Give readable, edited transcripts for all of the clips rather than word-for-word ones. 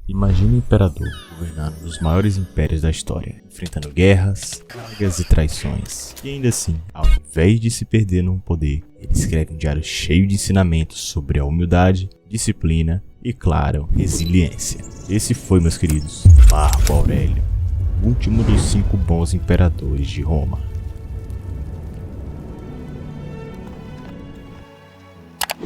Imagine um imperador governando um dos maiores impérios da história, enfrentando guerras, pragas e traições. E ainda assim, ao invés de se perder no poder, ele escreve um diário cheio de ensinamentos sobre a humildade, disciplina e, claro, resiliência. Esse foi, meus queridos, Marco Aurélio, o último dos 5 bons imperadores de Roma.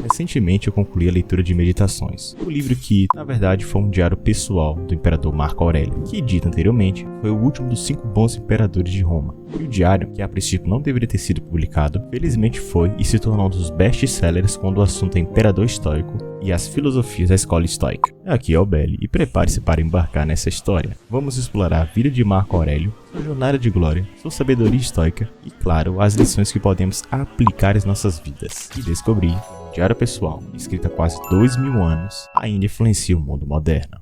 Recentemente eu concluí a leitura de Meditações, o livro que, na verdade, foi um diário pessoal do imperador Marco Aurélio, que, dito anteriormente, foi o último dos 5 bons imperadores de Roma. E o diário, que a princípio não deveria ter sido publicado, felizmente foi e se tornou um dos best-sellers quando o assunto é imperador estoico e as filosofias da escola estoica. Aqui é o Belli e prepare-se para embarcar nessa história. Vamos explorar a vida de Marco Aurélio, sua jornada de glória, sua sabedoria estoica e, claro, as lições que podemos aplicar em nossas vidas. E descobrir que o diário pessoal, escrito há quase 2000 anos, ainda influencia o mundo moderno.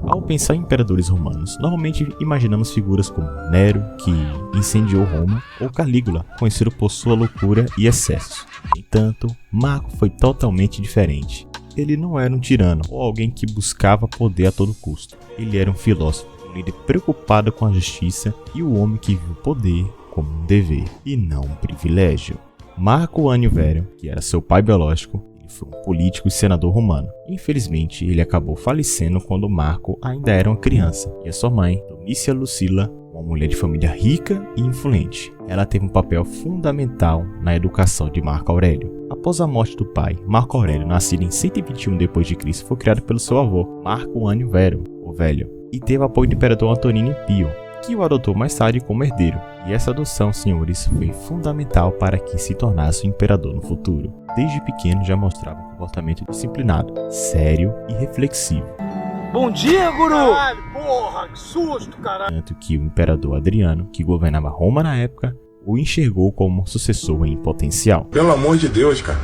Ao pensar em imperadores romanos, normalmente imaginamos figuras como Nero, que incendiou Roma, ou Calígula, conhecido por sua loucura e excesso. No entanto, Marco foi totalmente diferente. Ele não era um tirano ou alguém que buscava poder a todo custo. Ele era um filósofo, um líder preocupado com a justiça e o homem que viu o poder como um dever e não um privilégio. Marco Annio Velho, que era seu pai biológico, foi um político e senador romano. Infelizmente, ele acabou falecendo quando Marco ainda era uma criança, e a sua mãe, Domícia Lucila, uma mulher de família rica e influente. Ela teve um papel fundamental na educação de Marco Aurélio. Após a morte do pai, Marco Aurélio, nascido em 121 d.C., foi criado pelo seu avô, Marco Annio Velho, o Velho, e teve apoio do imperador Antonino Pio, que o adotou mais tarde como herdeiro. E essa adoção, senhores, foi fundamental para que se tornasse o imperador no futuro. Desde pequeno já mostrava um comportamento disciplinado, sério e reflexivo. Bom dia, guru! Caralho, porra, que susto, caralho! Tanto que o imperador Adriano, que governava Roma na época, o enxergou como um sucessor em potencial. Pelo amor de Deus, cara.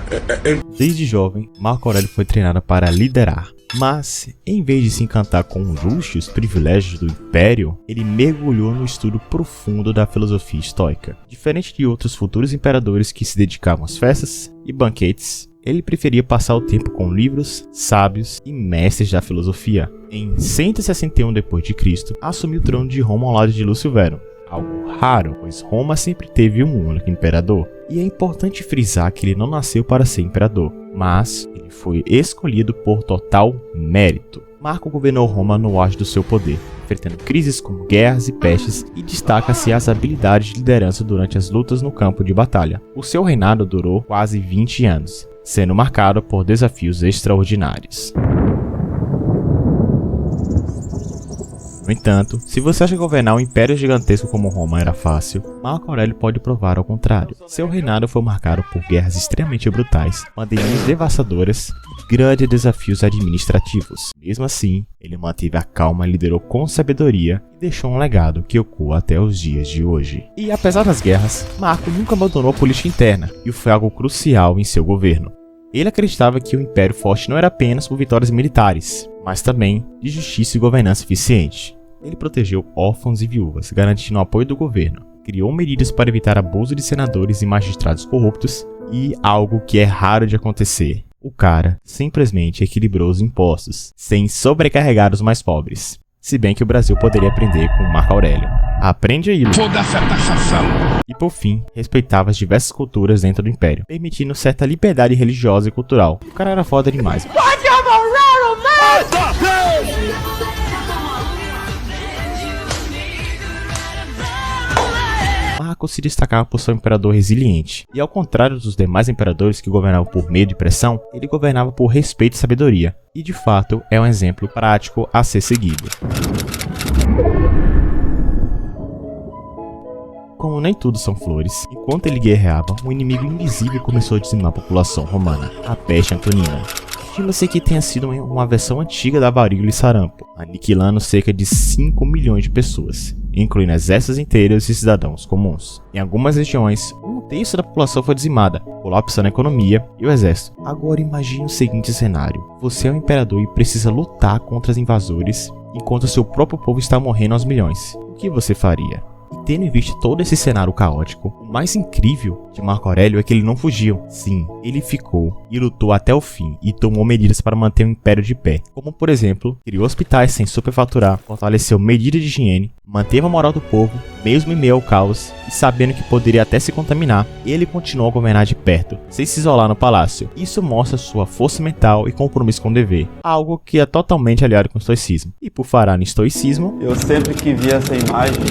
Desde jovem, Marco Aurélio foi treinado para liderar. Mas, em vez de se encantar com os luxos e os privilégios do império, ele mergulhou no estudo profundo da filosofia estoica. Diferente de outros futuros imperadores que se dedicavam às festas e banquetes, ele preferia passar o tempo com livros, sábios e mestres da filosofia. Em 161 d.C., assumiu o trono de Roma ao lado de Lúcio Vero. Algo raro, pois Roma sempre teve um único imperador. E é importante frisar que ele não nasceu para ser imperador, mas ele foi escolhido por total mérito. Marco governou Roma no auge do seu poder, enfrentando crises como guerras e pestes, e destaca-se as habilidades de liderança durante as lutas no campo de batalha. O seu reinado durou quase 20 anos, sendo marcado por desafios extraordinários. No entanto, se você acha que governar um império gigantesco como Roma era fácil, Marco Aurélio pode provar ao contrário. Seu reinado foi marcado por guerras extremamente brutais, pandemias devastadoras e grandes desafios administrativos. Mesmo assim, ele manteve a calma, liderou com sabedoria e deixou um legado que ecoa até os dias de hoje. E apesar das guerras, Marco nunca abandonou a política interna, e foi algo crucial em seu governo. Ele acreditava que o império forte não era apenas por vitórias militares, mas também de justiça e governança eficiente. Ele protegeu órfãos e viúvas, garantindo o apoio do governo. Criou medidas para evitar abuso de senadores e magistrados corruptos e algo que é raro de acontecer. O cara simplesmente equilibrou os impostos, sem sobrecarregar os mais pobres. Se bem que o Brasil poderia aprender com Marco Aurélio. Aprende aí, Foda-se a taxação! E por fim, respeitava as diversas culturas dentro do império, permitindo certa liberdade religiosa e cultural. O cara era foda demais. Marco se destacava por ser um imperador resiliente, e ao contrário dos demais imperadores que governavam por medo e pressão, ele governava por respeito e sabedoria, e de fato é um exemplo prático a ser seguido. Como nem tudo são flores, enquanto ele guerreava, um inimigo invisível começou a dizimar a população romana, a peste antonina. Estima-se que tenha sido uma versão antiga da varíola e sarampo, aniquilando cerca de 5 milhões de pessoas, incluindo exércitos inteiros e cidadãos comuns. Em algumas regiões, 1/3 da população foi dizimada, colapsando a economia e o exército. Agora imagine o seguinte cenário: você é um imperador e precisa lutar contra os invasores, enquanto seu próprio povo está morrendo aos milhões. O que você faria? E tendo em vista todo esse cenário caótico, o mais incrível de Marco Aurélio é que ele não fugiu. Sim, ele ficou e lutou até o fim e tomou medidas para manter o império de pé, como por exemplo, criou hospitais sem superfaturar, fortaleceu medidas de higiene, manteve a moral do povo, mesmo em meio ao caos, e sabendo que poderia até se contaminar, ele continuou a governar de perto, sem se isolar no palácio. Isso mostra sua força mental e compromisso com o dever, algo que é totalmente aliado com o estoicismo. E por falar em estoicismo, eu sempre que via essa imagem,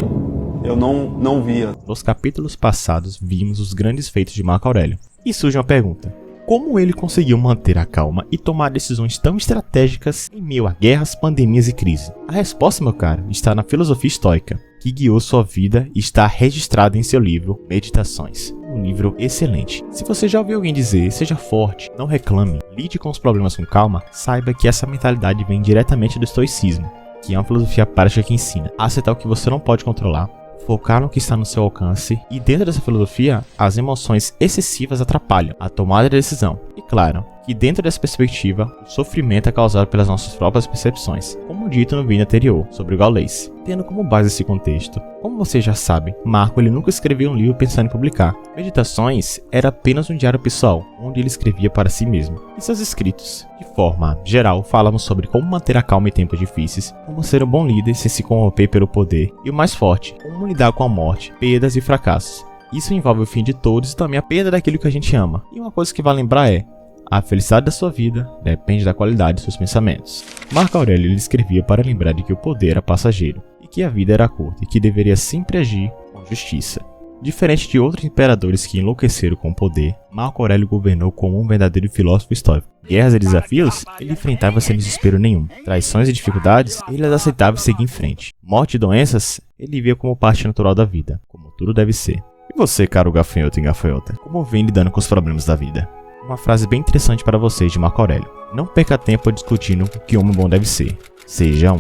eu não via. Nos capítulos passados vimos os grandes feitos de Marco Aurélio. E surge uma pergunta: como ele conseguiu manter a calma e tomar decisões tão estratégicas em meio a guerras, pandemias e crise? A resposta, meu caro, está na filosofia estoica, que guiou sua vida e está registrada em seu livro Meditações. Um livro excelente. Se você já ouviu alguém dizer, seja forte, não reclame, lide com os problemas com calma, saiba que essa mentalidade vem diretamente do estoicismo, que é uma filosofia prática que ensina a aceitar o que você não pode controlar, focar no que está no seu alcance, e dentro dessa filosofia, as emoções excessivas atrapalham a tomada de decisão. E claro, que dentro dessa perspectiva, o sofrimento é causado pelas nossas próprias percepções, como dito no vídeo anterior sobre o Gaules. Tendo como base esse contexto, como você já sabe, Marco ele nunca escreveu um livro pensando em publicar. Meditações era apenas um diário pessoal, onde ele escrevia para si mesmo. E seus escritos, de forma geral, falam sobre como manter a calma em tempos difíceis, como ser um bom líder sem se corromper pelo poder, e o mais forte, como lidar com a morte, perdas e fracassos. Isso envolve o fim de todos e também a perda daquilo que a gente ama. E uma coisa que vale lembrar é: a felicidade da sua vida depende da qualidade de seus pensamentos. Marco Aurélio ele escrevia para lembrar de que o poder era passageiro, e que a vida era curta e que deveria sempre agir com justiça. Diferente de outros imperadores que enlouqueceram com o poder, Marco Aurélio governou como um verdadeiro filósofo estoico. Guerras e desafios, ele enfrentava sem desespero nenhum. Traições e dificuldades, ele as aceitava e seguia em frente. Morte e doenças, ele via como parte natural da vida, como tudo deve ser. E você, caro gafanhoto e gafanhota, como vem lidando com os problemas da vida? Uma frase bem interessante para vocês de Marco Aurélio: não perca tempo discutindo o que homem bom deve ser. Seja um.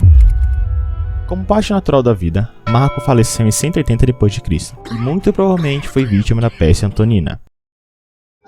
Como parte natural da vida, Marco faleceu em 180 d.C. e muito provavelmente foi vítima da peste antonina.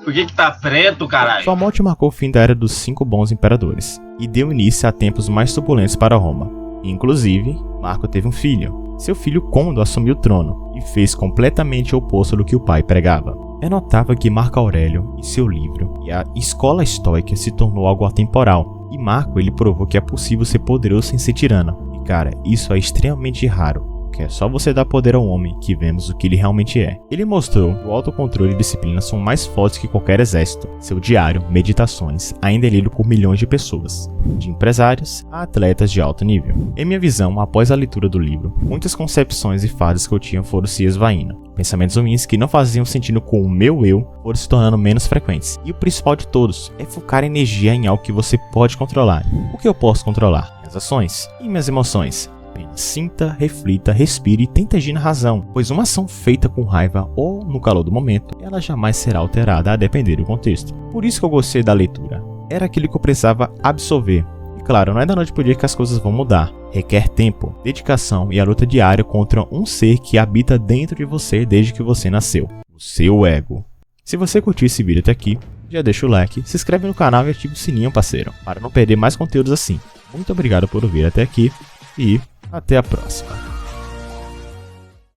Por que tá preto, caralho? Sua morte marcou o fim da era dos 5 bons imperadores e deu início a tempos mais turbulentos para Roma. Inclusive, Marco teve um filho. Seu filho Cômodo assumiu o trono e fez completamente o oposto do que o pai pregava. É notável que Marco Aurélio, em seu livro, e a escola estoica se tornou algo atemporal. E Marco ele provou que é possível ser poderoso sem ser tirano. E cara, isso é extremamente raro. Que é só você dar poder ao homem que vemos o que ele realmente é. Ele mostrou que o autocontrole e disciplina são mais fortes que qualquer exército. Seu diário, Meditações, ainda é lido por milhões de pessoas, de empresários a atletas de alto nível. Em minha visão, após a leitura do livro, muitas concepções e fases que eu tinha foram se esvaindo. Pensamentos ruins que não faziam sentido com o meu eu foram se tornando menos frequentes. E o principal de todos é focar energia em algo que você pode controlar. O que eu posso controlar? Minhas ações e minhas emoções. Apenas sinta, reflita, respire e tente agir na razão, pois uma ação feita com raiva ou no calor do momento, ela jamais será alterada a depender do contexto. Por isso que eu gostei da leitura. Era aquilo que eu precisava absorver. E claro, não é da noite pro dia que as coisas vão mudar. Requer tempo, dedicação e a luta diária contra um ser que habita dentro de você desde que você nasceu. O seu ego. Se você curtiu esse vídeo até aqui, já deixa o like, se inscreve no canal e ativa o sininho, parceiro, para não perder mais conteúdos assim. Muito obrigado por ouvir até aqui e até a próxima.